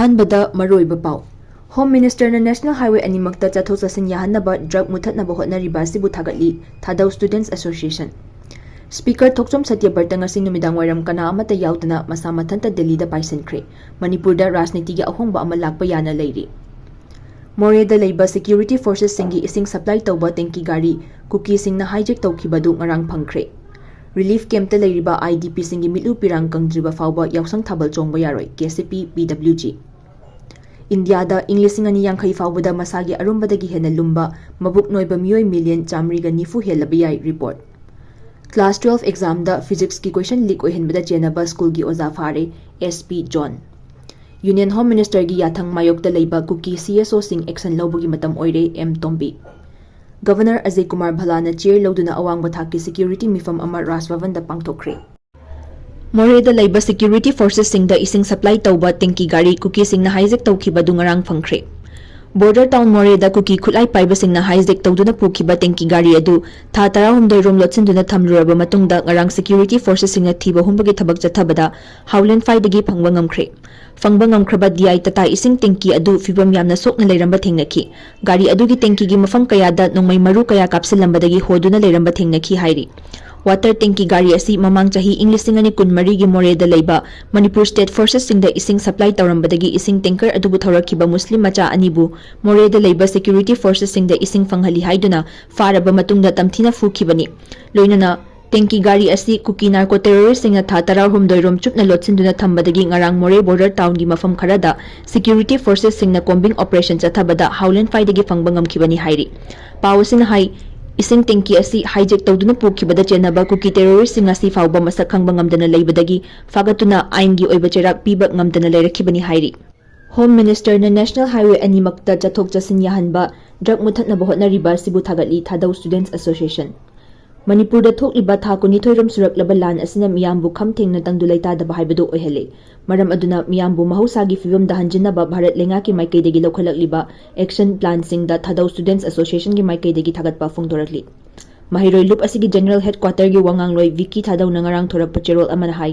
Ahanbada Maroiba Pau Home Minister na National Highway animakta chathok chasin yahanaba drug muthatnaba hotnariba sibu thagatli Thadau Students Association. Speaker Thokchom Satyabarta ngasi numidang wairam kana amata yaudana masa mathanta Delhi da paisankhre. Manipur da rajniti gi ahongba ama lakpa yana leiri. Moreh da leiba security forces singi ising supply tauba tenki gari Kuki sing na hijack tawkhibadu ngarang phangkhre. Relief camp ta leiriba IDP singi milu pirang kangdriba fauba Yaoshangda Thabal Chongba Yaroi Kcp BWG. India da English ngani yankhai faubada masagi arumbadagi hena lumba mabuk noiba miyoi million chamriga nifu helabayai report. Class 12 exam da physics ki question leak ohenbada jenaba school gi oza fare SP John. Union Home Minister gi yathang mayok da leiba Kuki Cso sing action lawbugi matam oire M Tombi. Governor Ajay Kumar Bhalana chair lawduna awangba thaki security mifam ama Rajbhavan da pangthokre. Moreh da leiba security forces sing da ising supply tauba tenki gari Kuki sing na hijack tawkhibadu ngarang phangkhre. Border town Moreh da Kuki khulai paiba sing na hijack tawduna pukhiba tenki gari adu tha 16 rom lotsinduna thamluraba matungda ngarang security forces sing na thiba humbagi thabak chathabada Howland Fai dagi phangba ngamkhre. Phangba ngamkhraba DI tata ising tenki adu fibam yamna sokna leiramba thengnaki. Gari adugi tenki gi mafam kayada nongmai maru kaya kapsilambadagi hoduna leiramba thengnaki hairi. Water tanki gari asi mamang chahi English singani kunmari gi Moreh da leiba Manipur State Forces sing da ising supply taurambadagi ising tanker adubu thorakiba Muslim macha anibu Moreh da leiba security forces sing da ising fanghali haiduna faraba matungda tamthina fukibani. Loinana tanki gari asi Kuki narco terrorist sing na tha 16 rom chupna lotsinduna thambadagi ngarang Moreh border town gi mafam kharada security forces sing na combing operation chathabada Howland Fai dagi phangba ngamkhibani hairi. Pawasin hai ising tenki asi hijack tawduna pukhibada chenaba Kuki terrorist sing asi fauba masak khangba ngamdana leibadagi fagatuna ain gi oiba cherak piba ngamdana leirakhibani hairi. Home Minister na National Highway animakta chathok chasin yahanba drug muthatna bahotnariba sibu thagatli Thadau Students Association. Manipur da thokliba tha kunithoiram suraklaba lan asina miyambu khamthengna tangdulai tadaba haibadu ohele. Maram aduna miyambu mahusagi fivam da hanjinaba Bharat lenga ki maikaidagi lokhalakliba action plan sing da Thadau Students Association gi maikaidagi thagatpa phongdorakli. Mahiroi loop asigi general headquarter gi wangangloi Vicky Thadau nangarang thorakpa cherol amana hai.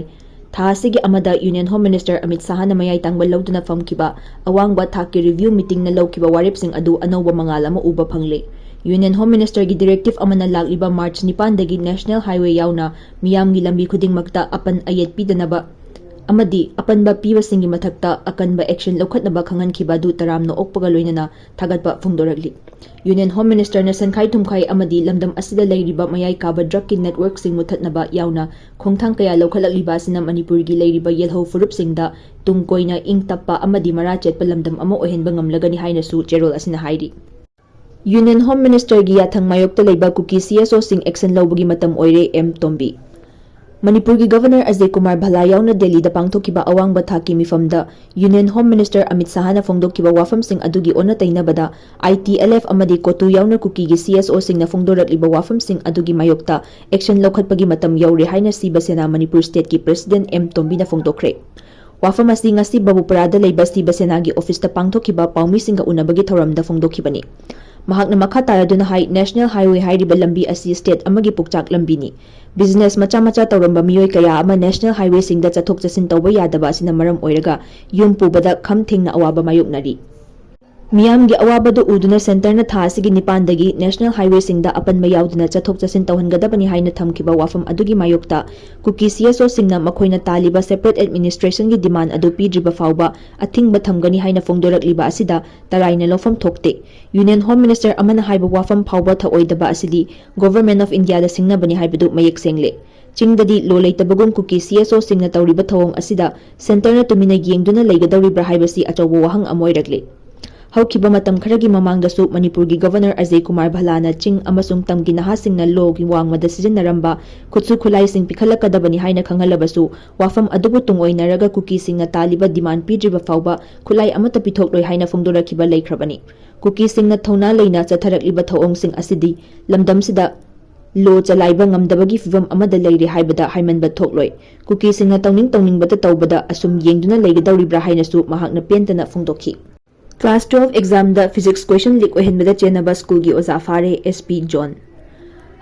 Tha asigi amada Union Home Minister Amit Saha na mayai tangba lawduna famkiba awangba thaki review meeting na lawkiba warip sing adu anawba mangala mo uba phangle. Union Home Minister gi directive amana lagliba March 9 dagi National Highway yauna miyam gi lambi khudingmakta apan ayet pidanaba amadi apanba piba singi mathakta akanba action lokhatnaba khangankhiba du taramno okpaga loinana thagatpa phungdoragli. Union Home Minister na sankhai thumkhai amadi lamdam asida leiriba mayai kaba drug ki network sing muthatnaba yauna khongthang kaya lokhalakliba sina Manipur gi leiriba yelho furup singda tungkoina ingtappa amadi mara chetpa lamdam ama ohenba ngamlagani haina su cherol asina hairi. Union Home Minister gi yathang mayokta leiba Kuki Cso sing action lawbugi matam oire M Tombi. Manipur gi Governor Ajay Kumar Bhala yauna Delhi da pangthokiba awangba thaki mifamda Union Home Minister Amit Saha na phongdokkiba wafam sing adugi ona tainabada ITLF amadi kotu yauna Kuki gi Cso sing na phongdorakliba wafam sing adugi mayokta action lokhatpagi matam yaure haina siba sena Manipur State ki President M Tombi na phongdokre. Wafam asi ngasi Babuparada leiba siba sena gi office ta pangthokiba paumi singa unabagi thoramda phongdokhibani. Mahakna makha taraduna hai National Highway hairiba lambi asi state amagi pukchak lambi ni. Business macha tauramba miyoi kaya ama National Highway singda chathok chasin tawba yadaba asina maram oiraga yum pubada khamthengna awaba mayoknari. Miyam gi awabadu uduna center na tha asigi nipan dagi National Highway singda apanba yauduna chathok chasin tawhangadabani haina thamkiba wafam adugi mayokta Kuki Cso singna makhoina taliba separate administration gi demand adu pidriba fauba Athingba Thamgani haina phongdorakliba asida taraina lofam thokte. Union Home Minister amana haiba wafam phauba tha oidaba asidi Government of India da singnabani haibadu mayek sengle. Chingdadi lo leitabagum Kuki Cso singna tawriba thawong asida center na tumina yengduna leigadawribra haibasi achawba wahang amoiragli. Haukiba matam kharagi mamangdasu Manipur gi Governor Ajay Kumar Bhalana ching amasung tamgi nahasing na law gi wangmada sijinaramba khutsu khulai sing pikhalakadabani haina khangalabasu wafam adubu tungoy naraga Kuki sing na taliba demand pidriba fauba khulai amata pithokloi haina phongdorakiba leikhrabani. Kuki sing na thona leina chatharakliba thawong sing asidi lamdam sida lo chalaiba ngamdabagi fivam amada leire haibada haimanba thokloi. Kuki sing na tawningbata tawbada asum yengduna leigadawribra haina su mahakna pentana phongdokhi. Class 12 exam da physics question leak ohenbada chenaba school gi oza fare SP John.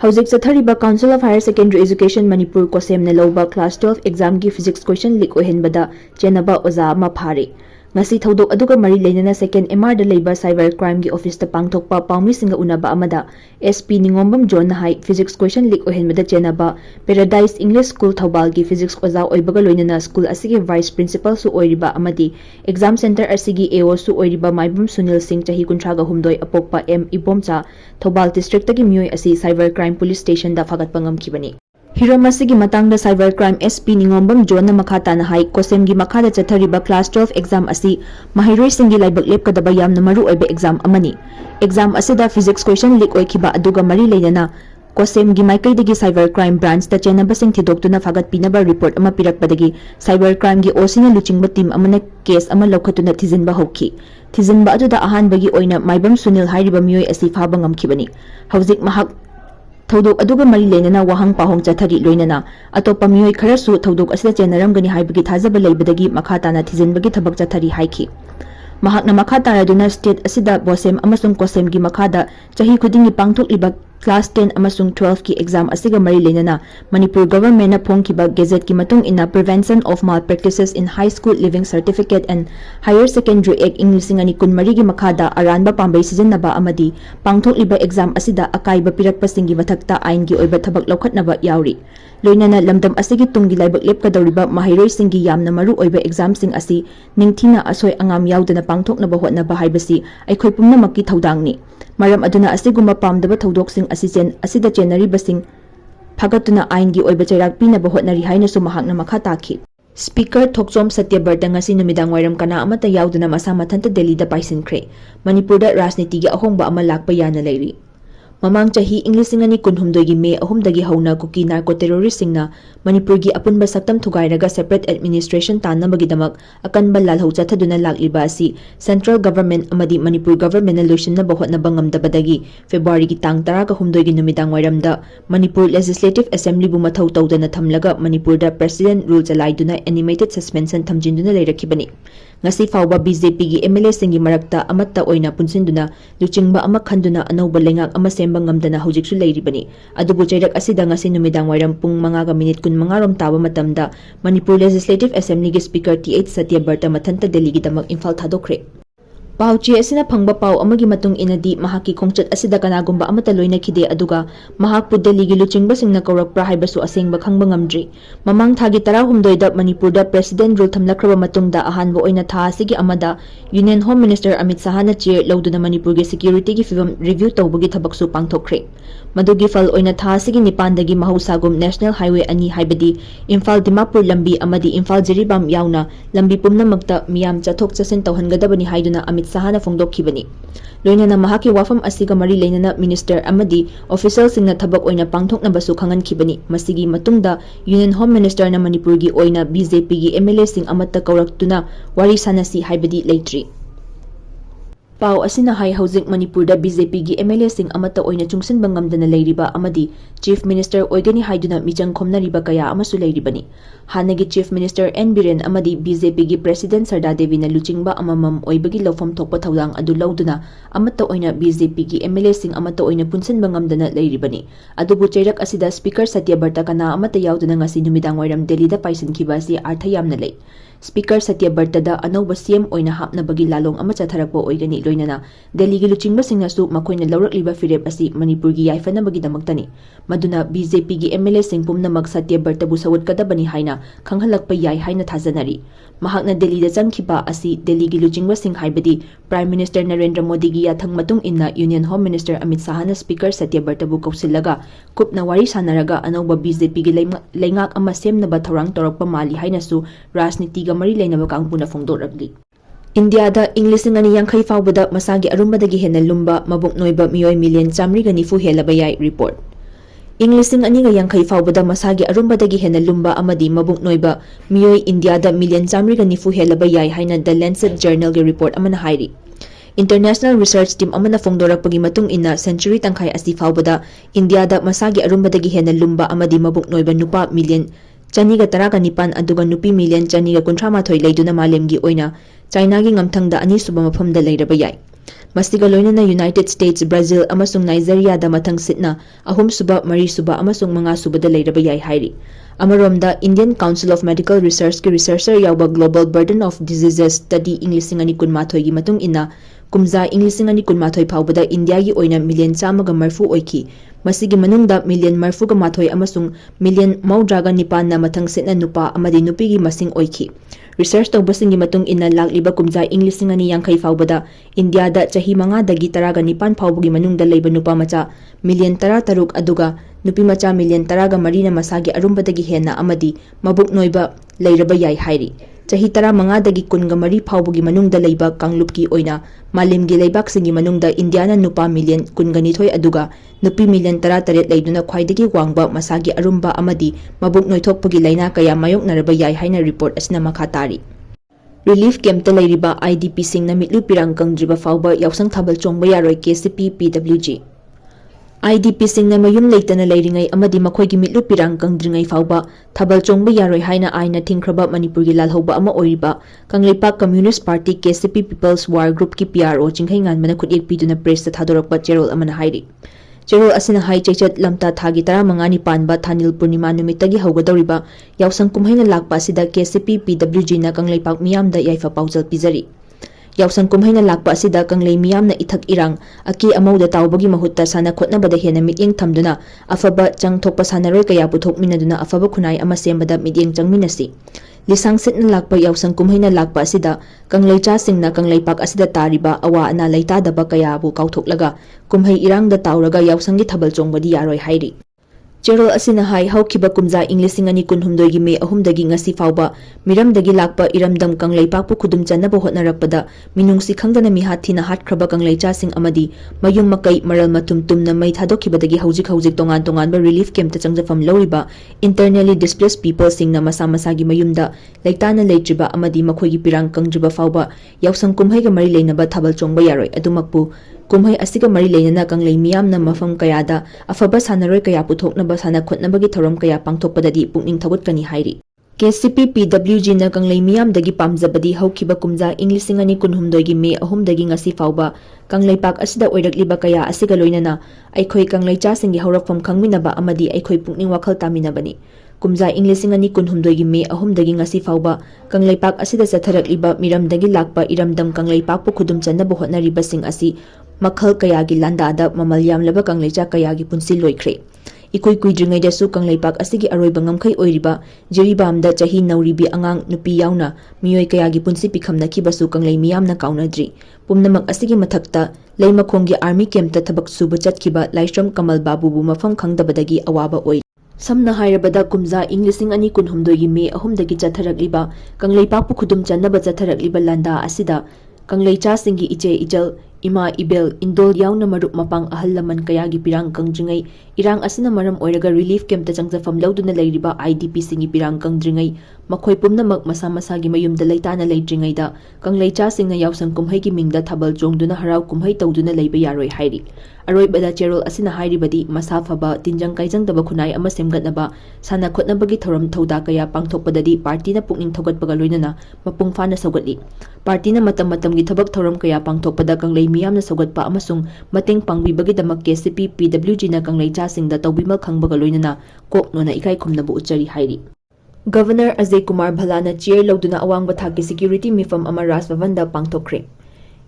Hauzik chathariba Council of Higher Secondary Education Manipur ko semna loba class 12 exam gi physics question leak ohenbada chenaba oza ma phare. ngasi thodok aduga mari leinana second MR da leiba cyber crime gi office ta pangthokpa paumi singa unaba amada SP Ningombam John na hai physics question leak ohenmada chenaba Paradise English School Thabal gi physics oza oibaga loinana school asigi vice principal su oiriba amadi exam center asigi AO su oiriba Maibum Sunil Singh chahi kuntraga humdoi apokpa M Ibomcha Thabal district tagi mioi asi cyber crime police station da fagat pangam kibani Hiram asigi matangda cyber crime SP Ningombam John na makata na hai kosem gi makada chathariba class 12 exam asi mahiroi singi laibak lepkadaba yamna maru oiba exam amani exam asida physics question leak oikiba aduga mari leinana kosem gi maikaidagi cyber crime branch ta chenaba sing thidoktuna fagat pinaba report ama pirakpadagi cyber crime gi osina luchingba team amana case ama lokhatuna thizinba hokhi thizinba aduda ahanbagi oina Maibam Sunil hairiba mioi asi phaba ngamkhibani hauzik mahak thodok aduga mari leinana wahang pahong chathari loinana atopa mioi kharasu thodok asida chenaramgani haibagi thajaba leibadagi makhatana thizinbagi thabak chathari haiki mahakna makataraduna state asida bosem amasung kosem gi makhada chahi khudingi pangthokliba class 10 amasung 12 ki exam asiga mari leinana Manipur government na phongkiba gazette ki matung ina prevention of malpractices in high school living certificate and higher secondary act inglisingani kunmari gi makhada aranba pambai sijinnaba amadi pangthokliba exam asida akaiba pirakpa singi mathakta ain gi oiba thabak lokhatnaba yauri loinana lamdam asigi tungi laibak lepkadoriba mahiroi singi yamna maru oiba exam sing asi ningthina asoi angam yaudana pangthoknaba hotnaba haibasi aikhoi pumnamakki thodangni maram aduna asiguma pamdaba thodok asida chenari basing phagatuna ain gi oiba chairak pinaba hotnari haina su mahakna makha takhi Speaker Thokchom Satyabarta ngasi numidang wairam kana amata yauduna masa mathanta Delhi da paisinkhre Manipur da rajniti gi ahongba ama lakpa yana leiri Mamang chahi Englishingani kunhumdoi gi May 3 dagi hauna Kuki narco terrorist singna Manipur gi apunba saktam thugairaga separate administration tanabagi damak akanba lalhau chathaduna lakliba asi central government amadi Manipur government na loisinna bahotna bangamdabadagi February gi tang 10 gi numidang wairamda Manipur legislative assembly bu mathau tawdana thamlaga Manipur da president rule chalaiduna animated suspension thamjinduna leirakibani ngasi fawba BJP gi MLA singi marakta amatta oina punsinduna luchingba ama khanduna anauba lengak ama semba ngamdana hojiksu leiribani adubu chairak asida ngasi numidang wairam pung 5 rom taba matamda Manipur legislative assembly gi speaker TH Satyabarta mathanta Delhi gi damak Imphal thadokre Pauchi asina phangba pau amagi matung inadi mahaki khongchat asida kanagumba amata loina khide aduga mahak pu Delhi gi luchingba singna kaurakpra haibasu asengba khangba ngamdri mamang thagi 16 da Manipur da president rule thamlakraba matungda ahanba oina tha asigi amada Union Home Minister Amit Sahana chair lawduna Manipur gi security gi film review tawbagi thabaksu pangthokre madugi fal oina tha asigi nipandagi mahausagum national highway ani haibadi Imphal Dimapur lambi amadi Imphal Jiribam yauna lambi pumnamakta miyam chathok chasin tawhangadabani haiduna Amit Sahana phongdokhibani loinana mahaki wafam asiga mari leinana minister amadi official singna thabak oina pangthoknabasu khangankibani masigi matungda Union Home Minister na Manipur gi oina BJP gi MLA sing amatta kauraktuna wari sanasi haibadi leitri Pau asina hai hauzik Manipur da BJP gi MLA sing amata oina chungsin bangamdana leiriba amadi Chief Minister oigani haiduna michang khomnariba kaya amasu leiribani hanagi Chief Minister N Biren amadi BJP gi President Sarda Devi na luchingba amamam oibagi lawfam thokpa thawdang adu lawduna amata oina BJP gi MLA sing amata oina punsin bangamdana leiribani adubu chairak asida Speaker Satyabarta kana amata yauduna ngasi numidang wairam Delhi da paisinkiba si artha yamna lei Speaker Satyabarta da anauba CM oina hapnabagi lalong ama chatharakpa oigani loinana Delhi gi luchingba singnasu makoina lawrakliba firep asi Manipur gi yaifanabagi damaktani maduna BJP gi MLA sing pumnamak Satyabarta bu sawat-kadabani haina khanghalakpa yai haina thazanari mahakna Delhi da changkhiba asi Delhi gi luchingba sing haibadi Prime Minister Narendra Modi gi yathang matung inna Union Home Minister Amit Sahana Speaker Satyabarta bu kausillaga kupna wari sanaraga anauba BJP gi leingak ama semnaba thorang torakpa mali haina su rajniti mari leinaba kangpuna phongdoragli India da English ngani yankhai fawbada masagi arumbadagi hena lumba mabuk noiba miyoi million chamri gani fu helaba yai report English ngani ga yankhai fawbada masagi arumbadagi hena lumba amadi mabuk noiba miyoi India da million chamri gani fu helaba yai haina The Lancet Journal gi report amana hairi International Research Team amana phongdorakpagi matung inna century tangkhai asi fawbada India da masagi arumbadagi hena lumba amadi mabuk noiba nupa million Chaniga taraga nipan aduga nupi million chaniga kuntramathoi leiduna malemgi oina China gi ngamthangda ani suba mafamda leiraba yai Masiga loinana United States, Brazil amasung Nigeria da mathang sitna ahum suba, mari suba amasung mga suba da leiraba yai hairi. Amaromda Indian Council of Medical Research ki researcher yauba Global Burden of Diseases Study English ani kunmathoi gi matung ina kumza English ani kunmathoi phawbada India gi oina million chamaga marfu oiki. Masigi manungda million marfu ga mathoi amasung million maudraga nipan na mathang sitna nupa amadi nupi gi masing oiki. Research tawbasingi matung ina lakliba kumza English ani yangkai phawbada India da chahi manga dagi taraga nipan phawbugi manungda leiba nupa macha million tara taruk aduga nupi macha million taraga marina masagi arumbadagi henna amadi mabuk noiba leiraba yai hairi. Chahi tara manga dagi kunga mari phawbugi manungda leiba kanglupki oina malimgi leibak singi manungda Indiana nupa million kunga nithoi aduga nupi million tara taret leiduna khwaidagi wangba masagi arumba amadi mabuk noithokpagi laina kaya mayok naraba yai haina report asina makhatari. Relief camp ta leiriba IDP singna mitlu pirang kangdriba fawba Yaoshangda Thabal Chongba Yaroi Kcp PWG. IDP singna mayum leitana leiringai amadi makhoigi mitlu pirang kangdringai fawba Thabal Chongba Yaroi Haina aina thingkraba Manipur gi lalhoba ama oiriba Kangleipak Communist Party Kcp People's War Group ki PRO chingkhai nganmana khutyak piduna press ta thadorakpa cherol amana hairi. Cherol asina hai chechat lamta thagi tara mangani panba Thanil Purnima numitagi haugadoriba Yaosang kumhaina lakpa asida Kcp PWG na Kangleipak miyamda yaifa paujal pizari. Yaosang kumhaina lakpa asida Kanglei miyamna ithak irang aki amauda tawbagi mahutta sana khotnabada hena mityeng thamduna afaba changthokpa sanaroi kaya puthokminaduna afaba khunai ama sembada mityeng changminasi. Lisang sitna lakpa Yaosang kumhaina lakpa asida Kangleicha singna Kangleipak asida tariba awa ana leitadaba kaya bu kauthoklaga kumhai irangda tawraga Yaosanggi Thabal Chongbadi Yaroi hairi. Cherol asina hai haukiba kumza English ani kunhumdoi gi me ahumdagi ngasi fawba miramdagi lakpa iramdam Kangleipak pu khudum chanaba hotnarakpada minungsi khangdana mi hathina hatkraba Kangleicha sing amadi mayum makai maral matum tumna mai thadokibadagi hauzik tongan ba relief camp ta changjafam loriba internally displaced people singna masa masagi mayumda leitana leitriba amadi makhoigi pirang kangdriba fawba Yaosang kumhai ga mari leinaba Thabal Chongba Yaroi adumakpu kumhai asiga mari leinana Kanglei miyamna mafam kayada afaba sanaroi kaya puthoknaba sana khotnabagi thoram kaya pangthokpadadi pukning thagutkani hairi. Kcp PWG na Kanglei miyamdagi pamjabadi haukiba kumja English ani kunhumdoi gi me ahumdagi ngasi fawba Kangleipak asida oirakliba kaya asiga loinana aikhoi Kangleicha singi haurakfam khangminaba amadi aikhoi pukning wakhal taminabani. Kumja English ani kunhumdoi gi me ahumdagi ngasi fawba Kangleipak asida chatharakliba miramdagi lakpa iramdam Kangleipak pu khudum chanaba hotnariba sing asi makhal kayagi landada mamal yamlaba Kangleicha kayagi punsi loikre. Ikoi kuidringai dasu Kangleipak asigi aroiba ngamkhai oiriba jiribamda chahi nauribi angang nupi yauna miyoi kayagi punsi pikhamna kibasu Kanglei miyamna kaunadri. Pumnamak asigi mathakta leimakhonggi army camp ta thabak suba chatkiba Laishram Kamal Babu bu mafam khangdabadagi awaba oi. Samna hairabada kumza English ani kunhumdoi gi me ahumdagi chatharakliba Kangleipak pu khudum chanaba chatharakliba landa asida Kangleicha singi iche ijal Ima Ibel Indol yauna marup mapang ahal laman kayagi pirang kangdringai irang asina maram oiraga relief camp ta changjafam lauduna leiriba IDP singi pirang kangdringai makhoi pumnamak masa masagi mayumda leitana leidringai da Kangleicha singna Yaosang kumhai gi mingda Thabal Chongduna harau kumhai tawduna leiba Yaroi hairi. Aroibada Cherol asina hairibadi masa faba tinjang kaijangdaba khunai ama semgatnaba sana khotnabagi thoram thauda kaya pangthokpadadi party na pukning thogatpaga loinana mapung fana saugatli. Party na matam-matamgi thabak thoram kaya pangthokpada Kanglei miyamna saugatpa amasung mateng pangbibagi-damak Kcp PWG na Kangleicha singda tawbimal khangbaga loinana kok nona ikai khumnabu uchari hairi. Governor Ajay Kumar Bhalana chair lauduna awangba thakki security mifam ama Raj Bhavanda pangthokre.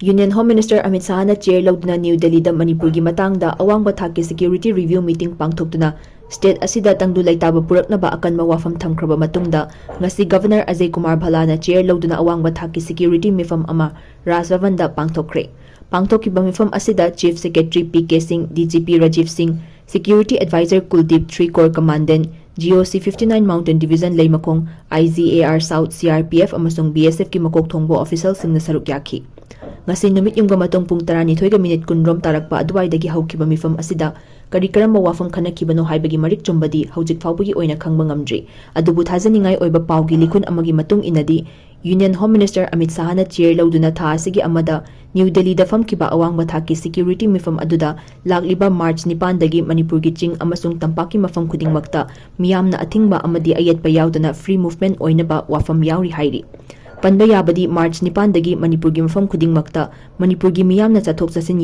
Union Home Minister Amit Shah na chair lauduna New Delhi da Manipur gi matangda awangba thakki security review meeting pangthoktuna state asida tangdu laitaba puraknaba akan mawafam thamkraba matungda ngasi Governor Ajay Kumar Bhalana chair lauduna awangba thakki security mifam ama Raj Bhavanda pangthokre. Pangthokiba mifam asida Chief Secretary PK Singh, DGP Rajiv Singh, Security Advisor Kuldeep 3 Corps Commandant, GOC 59 Mountain Division Leimakong, IZAR South CRPF amasung BSF ki makok thongbo official singna saruk yaki. Ngasi numit yung gamatong pung 12 minute kunrom tarakpa aduwaidagi haukiba mifam asida kari karamba wafang kanakibano haibagi marik chombadi haujik fawbagi oina khangba ngamdri. Adubu thajaningai oiba pawgi likun amagi matung inadi Union Home Minister Amit Shah na chair lauduna tha asigi amada New Delhi da famkiba awangba thakki security mifam aduda lakliba March 9 dagi Manipur gi ching amasung tampaki mafam khudingmakta miyamna athingba amadi ayatpa yaudana free movement oinaba wafam yauri hairi. ꯄꯟꯕ ꯌꯥꯕꯗꯤ March 9 ꯗꯒꯤ ꯃꯅꯤꯄꯨꯔꯒꯤ ꯃꯐꯝ ꯈꯨꯗꯤꯡꯃꯛꯇ ꯃꯅꯤꯄꯨꯔꯒꯤ ꯃꯤꯌꯥꯝꯅ ꯆꯠꯊꯣꯛ ꯆꯠꯁꯤꯟ